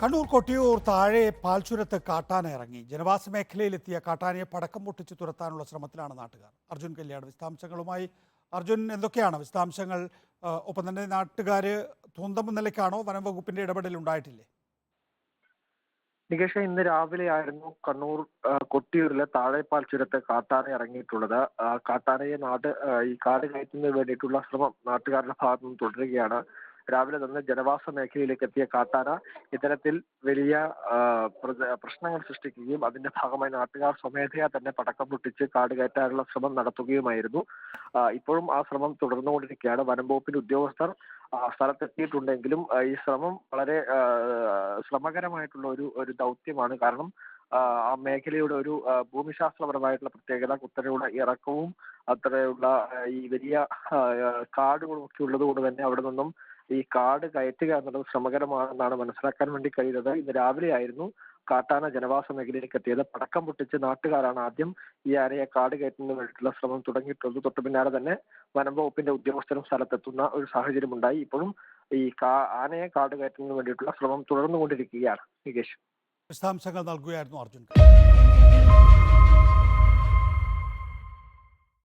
കണ്ണൂർ കൊട്ടിയൂർ താഴെ പാൽച്ചുരത്ത് കാട്ടാന ഇറങ്ങി. ജനവാസ മേഖലയിലെത്തിയ കാട്ടാനയെ പടക്കം പൊട്ടിച്ച് തുരത്താനുള്ള ശ്രമത്തിലാണ് നാട്ടുകാർ. അർജുൻ കല്യാട് വിശദാംശങ്ങളുമായി. അർജുൻ, എന്തൊക്കെയാണ് വിശദാംശങ്ങൾ? ഒപ്പം തന്നെ നാട്ടുകാർ സ്വന്തം നിലയ്ക്കാണോ? വനം വകുപ്പിന്റെ ഇടപെടൽ ഉണ്ടായിട്ടില്ലേ? നികേഷ, ഇന്ന് രാവിലെ ആയിരുന്നു കണ്ണൂർ കൊട്ടിയൂരിലെ താഴെപ്പാൽ ചുരത്ത് കാട്ടാന ഇറങ്ങിയിട്ടുള്ളത്. കാട്ടാനയെ ഈ കാട് കയറ്റുന്നതിന് വേണ്ടിയിട്ടുള്ള ശ്രമം നാട്ടുകാരുടെ ഭാഗത്തു നിന്ന് തുടരുകയാണ്. രാവിലെ തന്നെ ജനവാസ മേഖലയിലേക്ക് എത്തിയ കാട്ടാന ഇത്തരത്തിൽ വലിയ പ്രശ്നങ്ങൾ സൃഷ്ടിക്കുകയും അതിന്റെ ഭാഗമായി നാട്ടുകാർ സ്വമേധയാ തന്നെ പടക്കം പൊട്ടിച്ച് കാട് കയറ്റാനുള്ള ശ്രമം നടത്തുകയുമായിരുന്നു. ഇപ്പോഴും ആ ശ്രമം തുടർന്നുകൊണ്ടിരിക്കുകയാണ്. വനം വകുപ്പിന്റെ ഉദ്യോഗസ്ഥർ സ്ഥലത്തെത്തിയിട്ടുണ്ടെങ്കിലും ഈ ശ്രമം വളരെ ശ്രമകരമായിട്ടുള്ള ഒരു ദൗത്യമാണ്. കാരണം ആ മേഖലയുടെ ഒരു ഭൂമിശാസ്ത്രപരമായിട്ടുള്ള പ്രത്യേകത, കുത്തനെയുള്ള ഇറക്കവും അത്രയുള്ള ഈ വലിയ കാടുകളും ഒക്കെ ഉള്ളത് കൊണ്ട് തന്നെ അവിടെ നിന്നും ഈ കാട് കയറ്റുക എന്നുള്ളത് ശ്രമകരമാണെന്നാണ് മനസ്സിലാക്കാൻ വേണ്ടി കഴിയുന്നത്. ഇന്ന് രാവിലെ ആയിരുന്നു കാട്ടാന ജനവാസ മേഖലയിലേക്ക് എത്തിയത്. പടക്കം പൊട്ടിച്ച് നാട്ടുകാരാണ് ആദ്യം ഈ ആനയെ കാട് കയറ്റുന്നതിന് വേണ്ടിയിട്ടുള്ള ശ്രമം തുടങ്ങിയിട്ടുള്ളത്. തൊട്ടു പിന്നാലെ തന്നെ വനം വകുപ്പിന്റെ ഉദ്യോഗസ്ഥരും സ്ഥലത്തെത്തുന്ന ഒരു സാഹചര്യം ഉണ്ടായി. ഇപ്പോഴും ഈ ആനയെ കാട് കയറ്റുന്നതിന് വേണ്ടിയിട്ടുള്ള ശ്രമം തുടർന്നുകൊണ്ടിരിക്കുകയാണ്. നികേഷ്, വിശദാംശങ്ങൾ നൽകുകയായിരുന്നു അർജുൻ.